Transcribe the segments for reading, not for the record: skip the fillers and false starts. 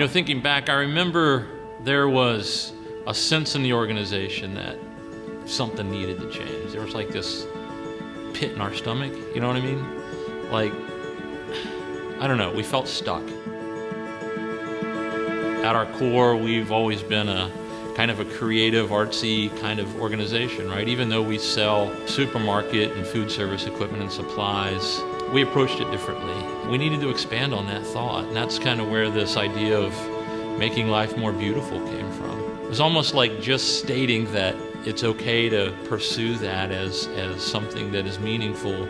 Thinking back, I remember there was a sense in the organization that something needed to change. There was like this pit in our stomach, you know what I mean? Like, I don't know, we felt stuck. At our core, we've always been a kind of a creative, artsy kind of organization, right? Even though we sell supermarket and food service equipment and supplies, we approached it differently. We needed to expand on that thought, and that's kind of where this idea of making life more beautiful came from. It was almost like just stating that it's okay to pursue that as something that is meaningful,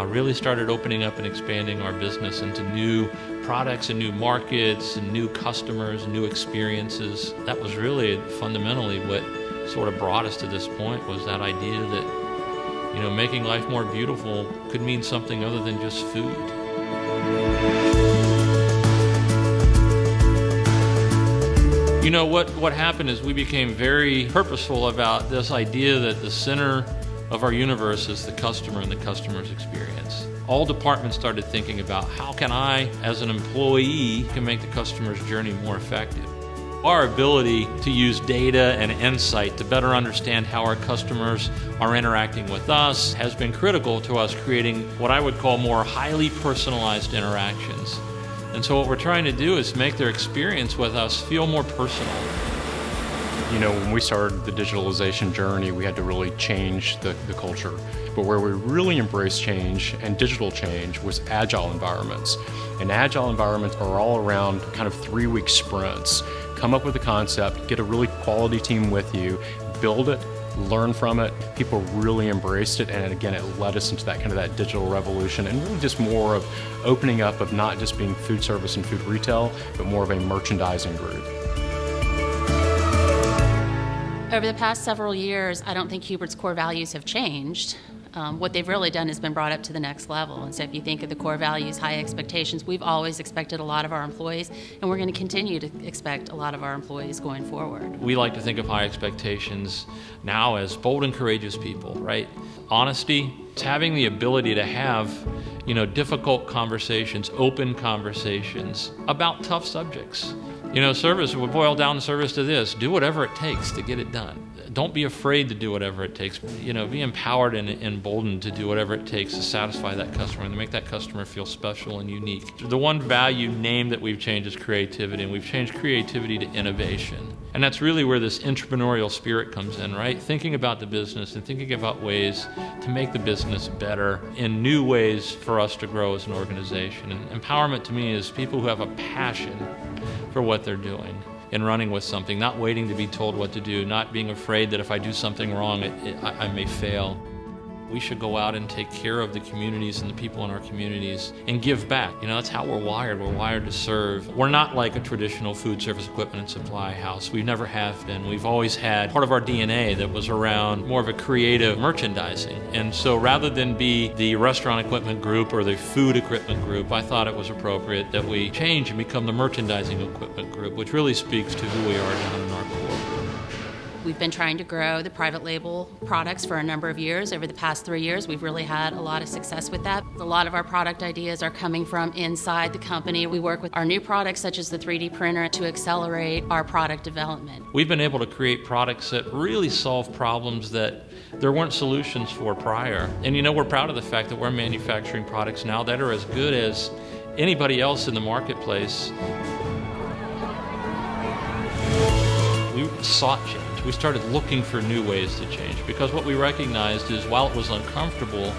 really started opening up and expanding our business into new products and new markets and new customers and new experiences. That was really fundamentally what sort of brought us to this point, was that idea that making life more beautiful could mean something other than just food. What happened is we became very purposeful about this idea that the center of our universe is the customer and the customer's experience. All departments started thinking about how can I, as an employee, can make the customer's journey more effective. Our ability to use data and insight to better understand how our customers are interacting with us has been critical to us creating what I would call more highly personalized interactions. And so what we're trying to do is make their experience with us feel more personal. When we started the digitalization journey, we had to really change the culture. But where we really embraced change and digital change was agile environments. And agile environments are all around kind of 3-week sprints. Come up with a concept, get a really quality team with you, build it, learn from it. People really embraced it, and again, it led us into that digital revolution, and really just more of opening up of not just being food service and food retail, but more of a merchandising group. Over the past several years, I don't think Hubert's core values have changed. What they've really done is been brought up to the next level. And so if you think of the core values, high expectations, we've always expected a lot of our employees, and we're going to continue to expect a lot of our employees going forward. We like to think of high expectations now as bold and courageous people, right? Honesty, it's having the ability to have, difficult conversations, open conversations about tough subjects. Service would boil down service to this: do whatever it takes to get it done. Don't be afraid to do whatever it takes. Be empowered and emboldened to do whatever it takes to satisfy that customer and to make that customer feel special and unique. The one value name that we've changed is creativity, and we've changed creativity to innovation. And that's really where this entrepreneurial spirit comes in, right? Thinking about the business and thinking about ways to make the business better in new ways for us to grow as an organization. And empowerment to me is people who have a passion for what they're doing and running with something, not waiting to be told what to do, not being afraid that if I do something wrong, I may fail. We should go out and take care of the communities and the people in our communities and give back. That's how we're wired. We're wired to serve. We're not like a traditional food service equipment and supply house. We never have been. We've always had part of our DNA that was around more of a creative merchandising. And so rather than be the restaurant equipment group or the food equipment group, I thought it was appropriate that we change and become the merchandising equipment group, which really speaks to who we are down in our core. We've been trying to grow the private label products for a number of years. Over the past 3 years, we've really had a lot of success with that. A lot of our product ideas are coming from inside the company. We work with our new products, such as the 3D printer, to accelerate our product development. We've been able to create products that really solve problems that there weren't solutions for prior. And we're proud of the fact that we're manufacturing products now that are as good as anybody else in the marketplace. We sought change. We started looking for new ways to change, because what we recognized is while it was uncomfortable,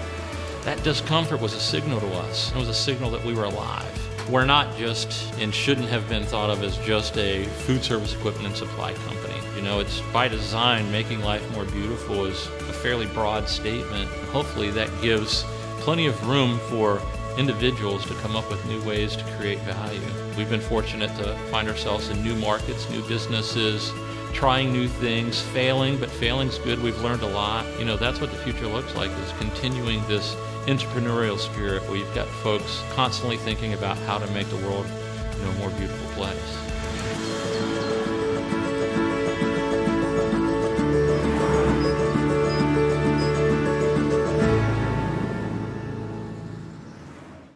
that discomfort was a signal to us. It was a signal that we were alive. We're not just, and shouldn't have been thought of as just, a food service equipment and supply company. It's by design. Making life more beautiful is a fairly broad statement. Hopefully that gives plenty of room for individuals to come up with new ways to create value. We've been fortunate to find ourselves in new markets, new businesses, trying new things, failing, but failing's good. We've learned a lot. That's what the future looks like, is continuing this entrepreneurial spirit where you've got folks constantly thinking about how to make the world a more beautiful place.